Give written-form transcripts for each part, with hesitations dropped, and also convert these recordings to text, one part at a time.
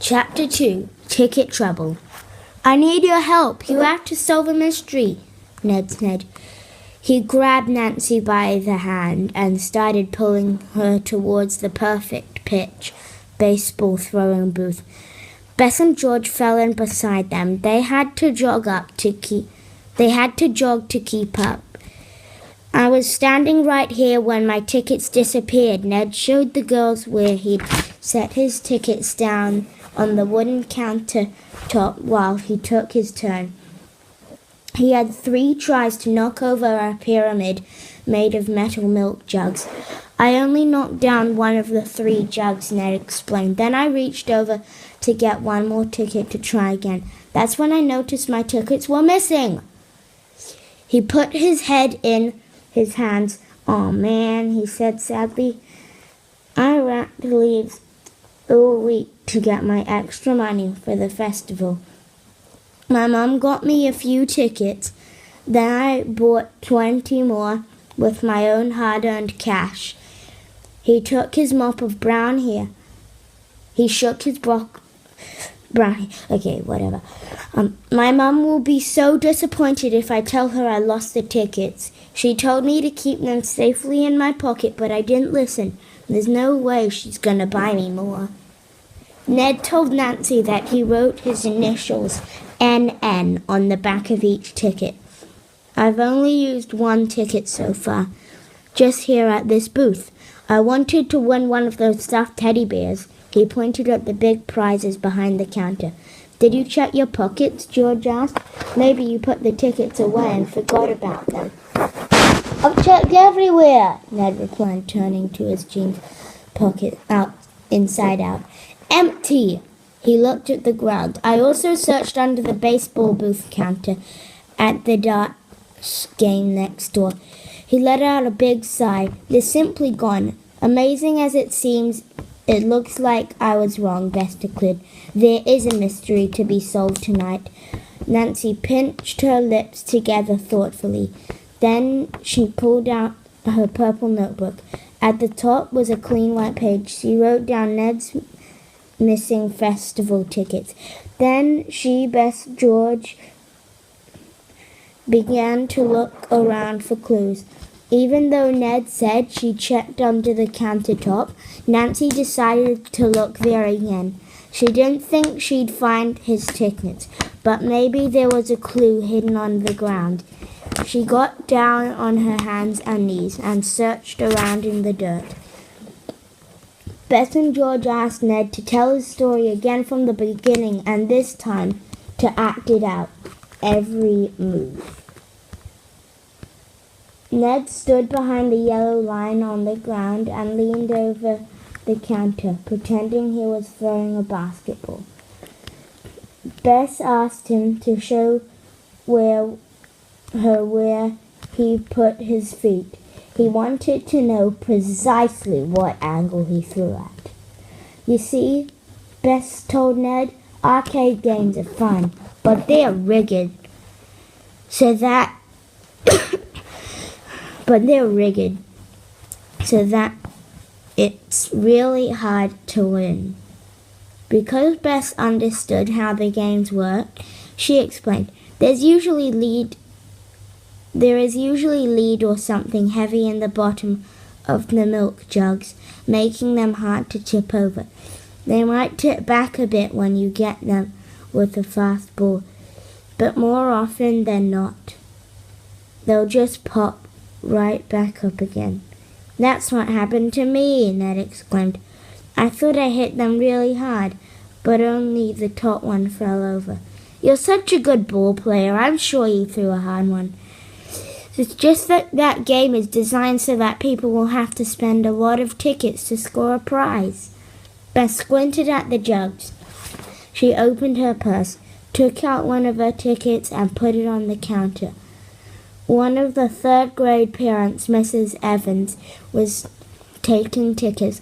Chapter 2 Ticket Trouble. I need your help. You have to solve a mystery, Ned said. He grabbed Nancy by the hand and started pulling her towards the perfect pitch baseball throwing booth. Bess and George fell in beside them. They had to jog to keep up. I was standing right here when my tickets disappeared. Ned showed the girls where he'd set his tickets down on the wooden countertop while he took his turn. He had 3 tries to knock over a pyramid made of metal milk jugs. I only knocked down one of the 3 jugs, Ned explained. Then I reached over to get one more ticket to try again. That's when I noticed my tickets were missing. He put his head in his hands. "Oh, man," he said sadly. "I racked leaves all week to get my extra money for the festival. My mom got me a few tickets. Then I bought 20 more with my own hard-earned cash." He took his mop of brown hair. He shook his brown hair. Okay, whatever. My mom will be so disappointed if I tell her I lost the tickets. She told me to keep them safely in my pocket, but I didn't listen. There's no way she's going to buy me more. Ned told Nancy that he wrote his initials, NN, on the back of each ticket. "I've only used 1 ticket so far, just here at this booth. I wanted to win one of those stuffed teddy bears." He pointed at the big prizes behind the counter. "Did you check your pockets?" George asked. "Maybe you put the tickets away and forgot about them." "I've checked everywhere," Ned replied, turning to his jeans pocket inside out. "Empty." He looked at the ground. "I also searched under the baseball booth counter at the darts game next door." He let out a big sigh. "They're simply gone. Amazing as it seems, it looks like I was wrong," Bess declared. "There is a mystery to be solved tonight." Nancy pinched her lips together thoughtfully. Then she pulled out her purple notebook. At the top was a clean white page. She wrote down Ned's missing festival tickets. Then she, Bess, George began to look around for clues. Even though Ned said she checked under the countertop, Nancy decided to look there again. She didn't think she'd find his tickets, but maybe there was a clue hidden on the ground. She got down on her hands and knees and searched around in the dirt. Bess and George asked Ned to tell his story again from the beginning, and this time to act it out, every move. Ned stood behind the yellow line on the ground and leaned over the counter, pretending he was throwing a basketball. Bess asked him to show where he put his feet. He wanted to know precisely what angle he threw at. "You see," Bess told Ned, "arcade games are fun, but they're rigged so that it's really hard to win." Because Bess understood how the games worked, she explained, There is usually lead or something heavy in the bottom of the milk jugs, making them hard to tip over. They might tip back a bit when you get them with a fast ball, but more often than not, they'll just pop right back up again. "That's what happened to me," Ned exclaimed. "I thought I hit them really hard, but only the top one fell over." "You're such a good ball player. I'm sure you threw a hard one." "It's just that game is designed so that people will have to spend a lot of tickets to score a prize." Bess squinted at the jugs. She opened her purse, took out one of her tickets, and put it on the counter. One of the 3rd grade parents, Mrs. Evans, was taking tickets.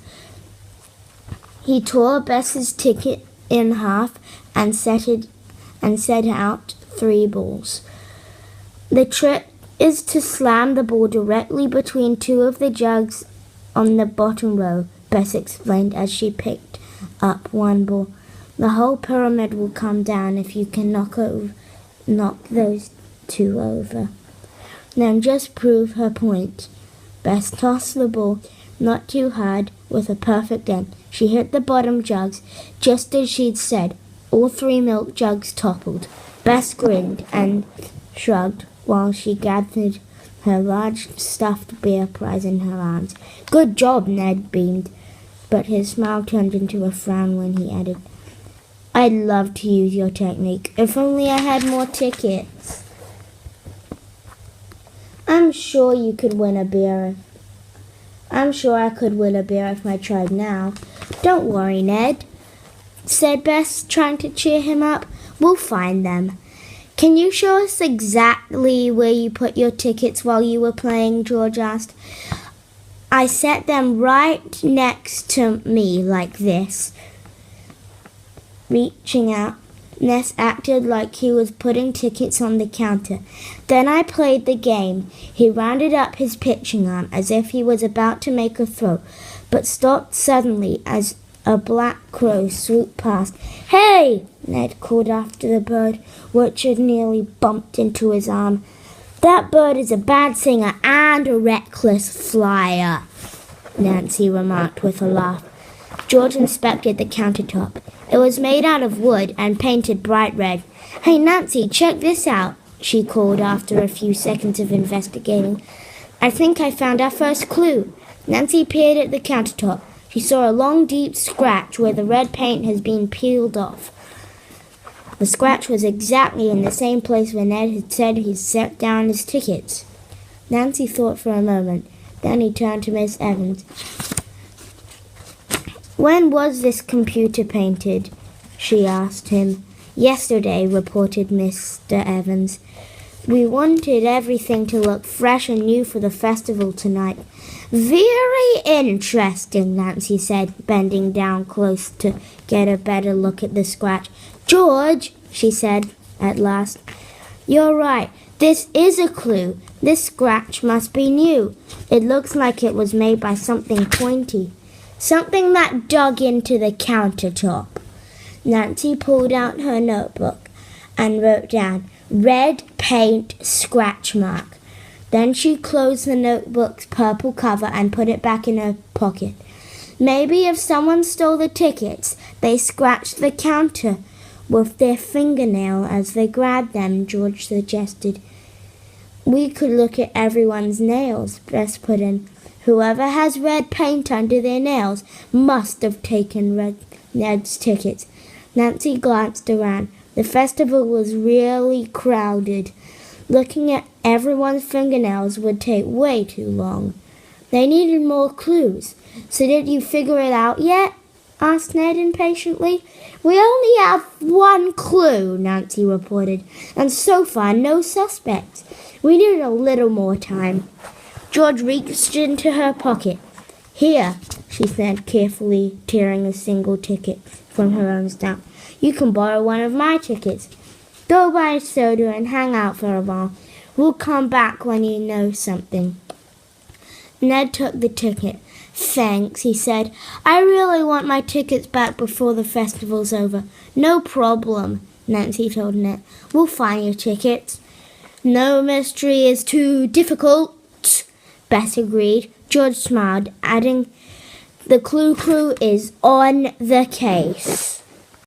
He tore Bess's ticket in half and set out 3 balls. "The trick is to slam the ball directly between 2 of the jugs on the bottom row," Bess explained as she picked up one ball. The whole pyramid will come down if you can knock those two over. Then just prove her point. Bess tossed the ball, not too hard, with a perfect end. She hit the bottom jugs, just as she'd said. All 3 milk jugs toppled. Bess grinned and shrugged while she gathered her large stuffed bear prize in her arms. Good job, Ned beamed, but his smile turned into a frown when he added, I'd love to use your technique. If only I had more tickets. I'm sure I could win a bear if I tried now. Don't worry, Ned, said Bess, trying to cheer him up. We'll find them. Can you show us exactly where you put your tickets while you were playing? George asked. I set them right next to me like this. Reaching out, Ness acted like he was putting tickets on the counter. Then I played the game. He rounded up his pitching arm as if he was about to make a throw, but stopped suddenly as a black crow swooped past. Hey! Ned called after the bird, which had nearly bumped into his arm. That bird is a bad singer and a reckless flyer, Nancy remarked with a laugh. George inspected the countertop. It was made out of wood and painted bright red. Hey, Nancy, check this out, she called after a few seconds of investigating. I think I found our first clue. Nancy peered at the countertop. She saw a long, deep scratch where the red paint has been peeled off. The scratch was exactly in the same place where Ned had said he'd set down his tickets. Nancy thought for a moment. Then he turned to Miss Evans. When was this computer painted? She asked him. Yesterday, reported Mr. Evans. We wanted everything to look fresh and new for the festival tonight. Very interesting, Nancy said, bending down close to get a better look at the scratch. George, she said at last, you're right. This is a clue. This scratch must be new. It looks like it was made by something pointy. Something that dug into the countertop. Nancy pulled out her notebook and wrote down, red paint scratch mark. Then she closed the notebook's purple cover and put it back in her pocket. Maybe if someone stole the tickets, they scratched the counter with their fingernail as they grabbed them, George suggested. We could look at everyone's nails, Bess put in. Whoever has red paint under their nails must have taken Ned's tickets. Nancy glanced around. The festival was really crowded. Looking at everyone's fingernails would take way too long. They needed more clues. So did you figure it out yet? Asked Ned impatiently. We only have one clue, Nancy reported, and so far no suspects. We need a little more time. George reached into her pocket. Here, she said, carefully tearing a single ticket from her own stamp. You can borrow one of my tickets. Go buy a soda and hang out for a while. We'll come back when you know something. Ned took the ticket. Thanks, he said. I really want my tickets back before the festival's over. No problem, Nancy told Ned. We'll find your tickets. No mystery is too difficult, Bess agreed. George smiled, adding, the Clue Crew is on the case.